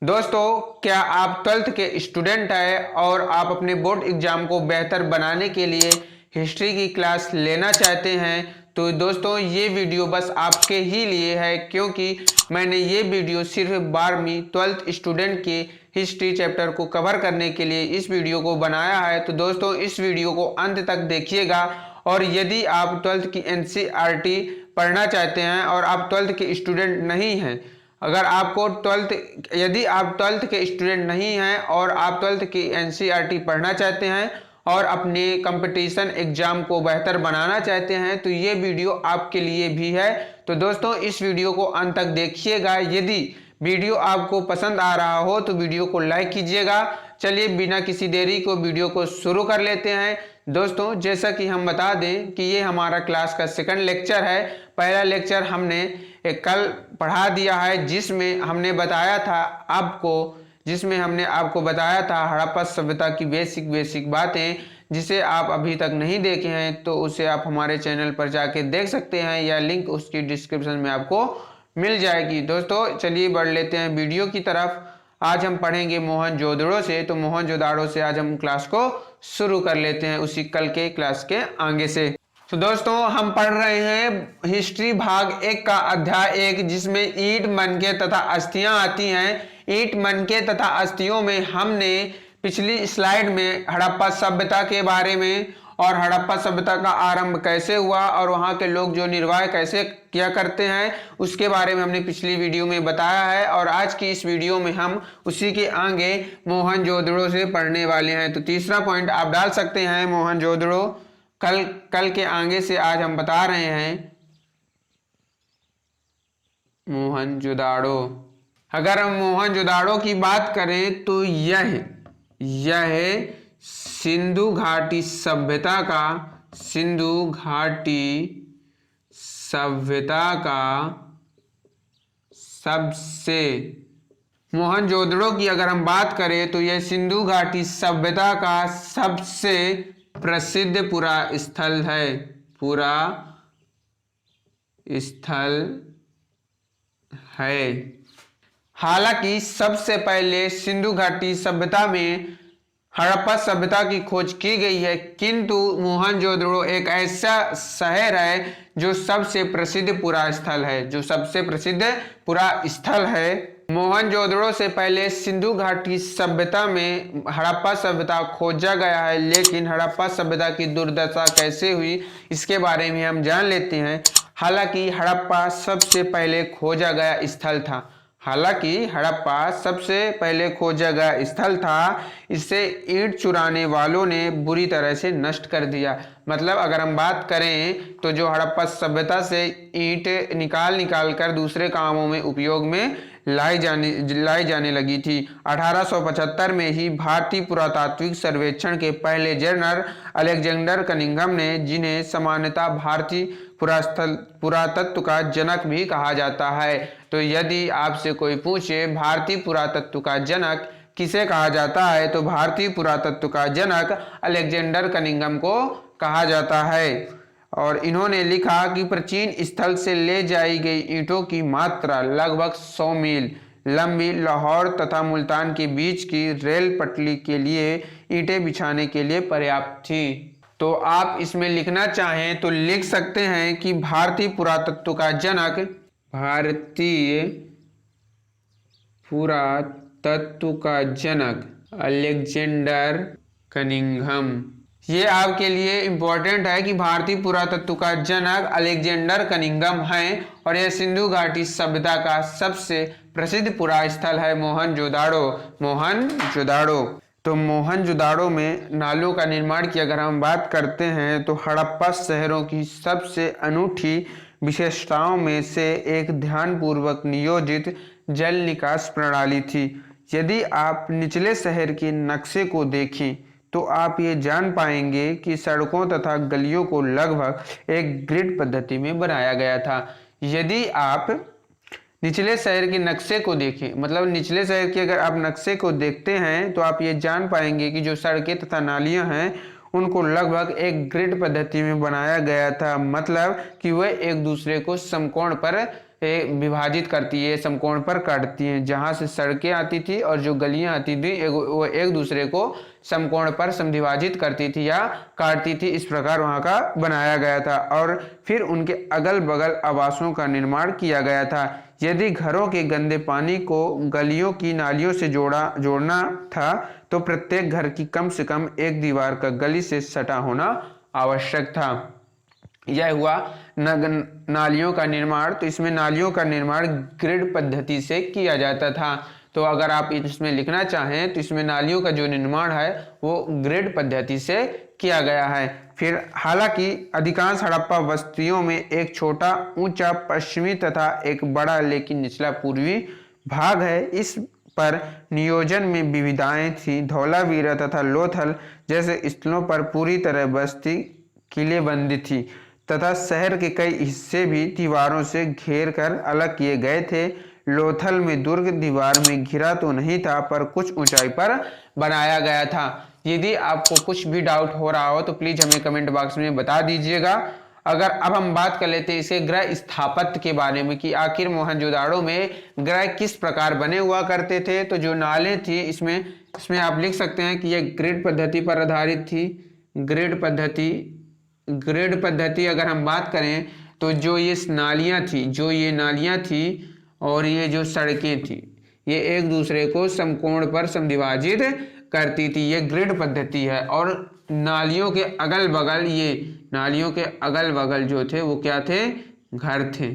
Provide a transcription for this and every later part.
दोस्तों, क्या आप 12th के स्टूडेंट हैं और आप अपने बोर्ड एग्जाम को बेहतर बनाने के लिए हिस्ट्री की क्लास लेना चाहते हैं? तो दोस्तों, ये वीडियो बस आपके ही लिए है, क्योंकि मैंने ये वीडियो सिर्फ 12वीं 12th स्टूडेंट के हिस्ट्री चैप्टर को कवर करने के लिए इस वीडियो को बनाया है। तो दोस्तों, इस वीडियो को अंत तक देखिएगा। और यदि आप 12th की NCERT पढ़ना चाहते हैं और आप 12th के स्टूडेंट नहीं हैं, अगर आपको 12th यदि आप 12th के स्टूडेंट नहीं हैं और आप 12th की NCERT पढ़ना चाहते हैं और अपने कंपटीशन एग्जाम को बेहतर बनाना चाहते हैं, तो ये वीडियो आपके लिए भी है। तो दोस्तों, इस वीडियो को अंत तक देखिएगा। यदि वीडियो आपको पसंद आ रहा हो तो वीडियो को लाइक कीजिएगा। चलिए बिना किसी देरी को वीडियो को शुरू कर लेते हैं। दोस्तों, जैसा कि हम बता दें कि ये हमारा क्लास का सेकंड लेक्चर है। पहला लेक्चर हमने कल पढ़ा दिया है, जिसमें हमने आपको बताया था हड़प्पा सभ्यता की बेसिक बातें, जिसे आप अभी तक नहीं देखे हैं तो उसे आप हमारे चैनल पर जाके देख सकते हैं, या लिंक उसकी डिस्क्रिप्शन में आपको मिल जाएगी। दोस्तों, चलिए बढ़ लेते हैं वीडियो की तरफ। आज हम पढ़ेंगे मोहनजोदड़ो से। तो मोहनजोदड़ो से आज हम क्लास को शुरू कर लेते हैं, उसी कल के क्लास के आगे से। तो दोस्तों, हम पढ़ रहे हैं हिस्ट्री भाग 1 का अध्याय 1, जिसमें ईंट मनके तथा अस्थियां आती हैं। ईंट मनके तथा अस्थियों में हमने पिछली स्लाइड में हड़प्पा सभ्यता के बारे में और हड़प्पा सभ्यता का आरंभ कैसे हुआ और वहां के लोग जो निर्वाह कैसे किया करते हैं उसके बारे में हमने पिछली वीडियो में बताया है। और आज की इस वीडियो में हम उसी के आगे मोहनजोदड़ो से पढ़ने वाले हैं। तो तीसरा पॉइंट आप डाल सकते हैं मोहनजोदड़ो। कल के आगे से आज हम बता रहे हैं मोहनजोदड़ो। अगर हम मोहनजोदड़ो की बात करें तो यह सिंधु घाटी सभ्यता का सबसे मोहनजोदड़ो की अगर हम बात करें तो यह सिंधु घाटी सभ्यता का सबसे प्रसिद्ध पुरास्थल है। हालांकि सबसे पहले सिंधु घाटी सभ्यता में हड़प्पा सभ्यता की खोज की गई है, किंतु मोहनजोदड़ो एक ऐसा शहर है जो सबसे प्रसिद्ध पुरास्थल है। मोहनजोदड़ो से पहले सिंधु घाटी सभ्यता में हड़प्पा सभ्यता खोजा गया है, लेकिन हड़प्पा सभ्यता की दुर्दशा कैसे हुई इसके बारे में हम जान लेते हैं। हालांकि हड़प्पा सबसे पहले खोजा गया स्थल था, इसे ईंट चुराने वालों ने बुरी तरह से नष्ट कर दिया। मतलब अगर हम बात करें तो जो हड़प्पा सभ्यता से ईंट निकाल कर दूसरे कामों में उपयोग में लाई जाने लगी थी। 1875 में ही भारतीय पुरातात्विक सर्वेक्षण के पहले जनरल अलेक्जेंडर कनिंघम ने, जिन्हें सामान्यतः भारतीय पुरातत्व का जनक भी कहा जाता है। तो यदि आपसे कोई पूछे भारतीय पुरातत्व का जनक किसे कहा जाता है, तो भारतीय पुरातत्व का जनक अलेक्जेंडर कनिंघम को कहा जाता है। और इन्होंने लिखा कि प्राचीन स्थल से ले जाई गई ईंटों की मात्रा लगभग 100 मील लंबी लाहौर तथा मुल्तान के बीच की रेल पटरी के लिए ईंटें बिछाने के लिए पर्याप्त थी। तो आप इसमें लिखना चाहें तो लिख सकते हैं कि भारतीय पुरातत्व का जनक अलेक्जेंडर कनिंघम। ये आपके लिए इंपॉर्टेंट है कि भारतीय पुरातत्व का जनक अलेक्जेंडर कनिंघम हैं, और यह सिंधु घाटी सभ्यता का सबसे प्रसिद्ध पुरास्थल है मोहनजोदड़ो। तो मोहनजोदड़ो में नालों का निर्माण की अगर हम बात करते हैं तो हड़प्पा शहरों की सबसे अनूठी विशेषताओं में से एक ध्यानपूर्वक नियोजित जल निकास प्रणाली थी। यदि आप निचले शहर के नक्शे को देखें तो आप ये जान पाएंगे कि सड़कों तथा गलियों को लगभग एक ग्रिड पद्धति में बनाया गया था। यदि आप निचले शहर के नक्शे को देखें, मतलब निचले शहर के अगर आप नक्शे को देखते हैं तो आप ये जान पाएंगे कि जो सड़कें तथा नालियां हैं उनको लगभग एक ग्रिड पद्धति में बनाया गया था। मतलब कि वह एक दूसरे को समकोण पर विभाजित करती है, समकोण पर काटती हैं। जहाँ से सड़कें आती थी और जो गलियां आती थी वो एक दूसरे को समकोण पर समद्विभाजित करती थी या काटती थी। इस प्रकार वहाँ का बनाया गया था और फिर उनके अगल बगल आवासों का निर्माण किया गया था। यदि घरों के गंदे पानी को गलियों की नालियों से जोड़ना था तो प्रत्येक घर की कम से कम एक दीवार का गली से सटा होना आवश्यक था। यह हुआ नालियों का निर्माण। तो इसमें नालियों का निर्माण ग्रिड पद्धति से किया जाता था। तो अगर आप इसमें लिखना चाहें तो इसमें नालियों का जो निर्माण है वो ग्रिड पद्धति से किया गया है। फिर हालांकि अधिकांश हड़प्पा बस्तियों में एक छोटा ऊंचा पश्चिमी तथा एक बड़ा लेकिन निचला पूर्वी भाग है। इस पर नियोजन में विविधताएं थी। धौलावीरा तथा लोथल जैसे स्थलों पर पूरी तरह बस्ती किलेबंदी थी तथा शहर के कई हिस्से भी दीवारों से घेर कर अलग किए गए थे। लोथल में दुर्ग दीवार में घिरा तो नहीं था पर कुछ ऊंचाई पर बनाया गया था। यदि आपको कुछ भी डाउट हो रहा हो तो प्लीज हमें कमेंट बॉक्स में बता दीजिएगा। अगर अब हम बात कर लेते हैं इसे ग्रह स्थापत्य के बारे में कि आखिर मोहनजोदाड़ो में ग्रह किस प्रकार बने हुआ करते थे। तो जो नाले थी इसमें आप लिख सकते हैं कि यह ग्रिड पद्धति पर आधारित थी। ग्रिड पद्धति अगर हम बात करें तो जो ये नालियां थी और ये जो सड़कें थी ये एक दूसरे को समकोण पर समद्विभाजित करती थी। ये ग्रिड पद्धति है। और नालियों के अगल बगल जो थे वो क्या थे, घर थे।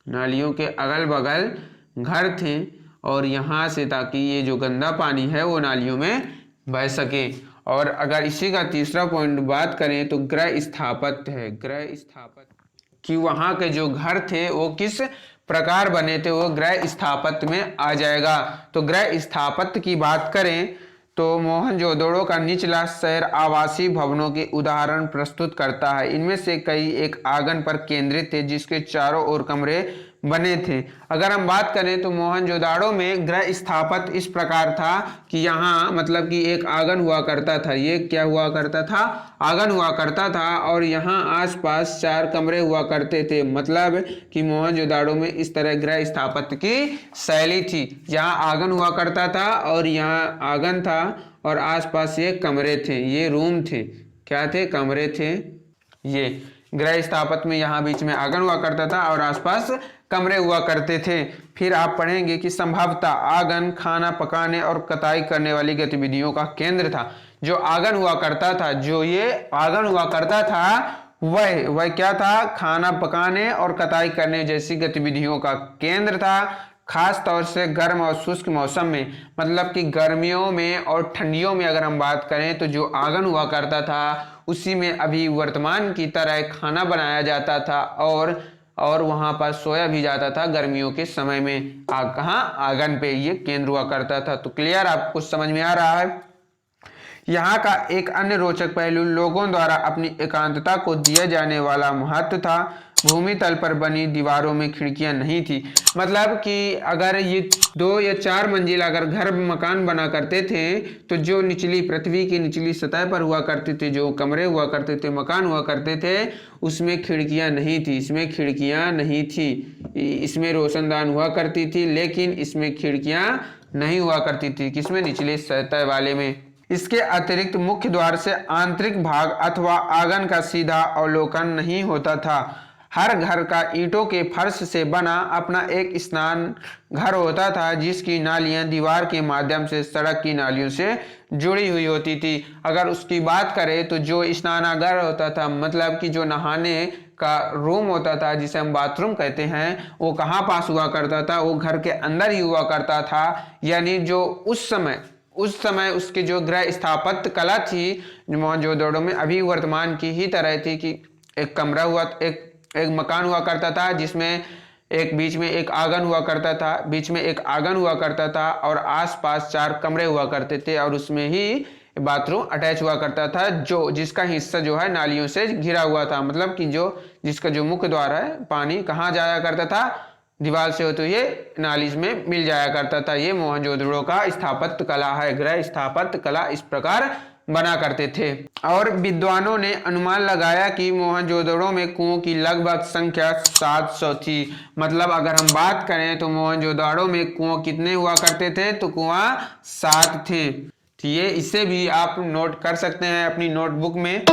नालियों के अगल बगल घर थे और यहाँ से ताकि ये जो गंदा पानी है वो नालियों में बह सके। और अगर इसी का तीसरा पॉइंट बात करें तो ग्रह स्थापत्य है। ग्रह स्थापत्य कि वहाँ के जो घर थे वो किस प्रकार बने थे वो ग्रह स्थापत्य में आ जाएगा। तो ग्रह स्थापत्य की बात करें तो मोहनजोदड़ो का निचला शहर आवासीय भवनों के उदाहरण प्रस्तुत करता है। इनमें से कई एक आंगन पर केंद्रित थे जिसके चारों ओर कमरे बने थे। अगर हम बात करें तो मोहनजोदाड़ो में ग्रह स्थापत्य इस प्रकार था कि यहाँ मतलब कि एक आंगन हुआ करता था। ये क्या हुआ करता था, आंगन हुआ करता था और यहाँ आसपास 4 कमरे हुआ करते थे। मतलब कि मोहनजोदाड़ो में इस तरह ग्रह स्थापत्य की शैली थी। यहाँ आंगन हुआ करता था और यहाँ आंगन था और आसपास ये कमरे थे, ये रूम थे। क्या थे, कमरे थे। ये ग्रह स्थापत्य में यहाँ बीच में आंगन हुआ करता था और आसपास कमरे हुआ करते थे। फिर आप पढ़ेंगे कि संभवतः आंगन खाना पकाने और कताई करने वाली गतिविधियों का केंद्र था। जो आंगन हुआ करता था, जो ये आंगन हुआ करता था वह क्या था, खाना पकाने और कताई करने जैसी गतिविधियों का केंद्र था। खास तौर से गर्म और शुष्क मौसम में, मतलब कि गर्मियों में और ठंडियों में अगर हम बात करें तो जो आंगन हुआ करता था उसी में अभी वर्तमान की तरह खाना बनाया जाता था और वहां पर सोया भी जाता था गर्मियों के समय में। कहाँ, आंगन पे ये केंद्र हुआ करता था। तो क्लियर, आपको कुछ समझ में आ रहा है। यहाँ का एक अन्य रोचक पहलू लोगों द्वारा अपनी एकांतता को दिया जाने वाला महत्व था। भूमि तल पर बनी दीवारों में खिड़कियां नहीं थी। मतलब कि अगर ये 2 या 4 मंजिल अगर घर मकान बना करते थे तो जो निचली पृथ्वी की निचली सतह पर हुआ करते थे, जो कमरे हुआ करते थे, मकान हुआ करते थे, उसमें खिड़कियां नहीं थी। इसमें खिड़कियां नहीं थी। इसमें रोशनदान हुआ करती थी लेकिन इसमें खिड़कियां नहीं हुआ करती थी। किसमें, निचले सतह वाले में। इसके अतिरिक्त मुख्य द्वार से आंतरिक भाग अथवा आंगन का सीधा अवलोकन नहीं होता था। हर घर का ईंटों के फर्श से बना अपना एक स्नान घर होता था जिसकी नालियां दीवार के माध्यम से सड़क की नालियों से जुड़ी हुई होती थी। अगर उसकी बात करें तो जो स्नानागार होता था, मतलब कि जो नहाने का रूम होता था जिसे हम बाथरूम कहते हैं, वो कहाँ पास हुआ करता था, वो घर के अंदर ही हुआ करता था। यानी जो उस समय उसकी जो ग्रह स्थापत्य कला थी मोहनजोदड़ो में अभी वर्तमान की ही तरह थी कि एक कमरा हुआ, एक मकान हुआ करता था जिसमें एक बीच में एक आंगन हुआ करता था, बीच में एक आंगन हुआ करता था और आसपास 4 कमरे हुआ करते थे और उसमें ही बाथरूम अटैच हुआ करता था जिसका हिस्सा जो है नालियों से घिरा हुआ था। मतलब कि जिसका जो मुख्य द्वार है, पानी कहाँ जाया करता था, दीवार से होते हुए नाली में मिल जाया करता था। ये मोहनजोदड़ो का स्थापत्य कला है। ग्रह स्थापत्य कला इस प्रकार बना करते थे। और विद्वानों ने अनुमान लगाया कि मोहनजोदड़ो में कुओं की लगभग संख्या 700 थी। मतलब अगर हम बात करें तो मोहनजोदड़ो में कुआं कितने हुआ करते थे, तो कुआं 7 थे। ठीक है, इसे भी आप नोट कर सकते हैं अपनी नोटबुक में।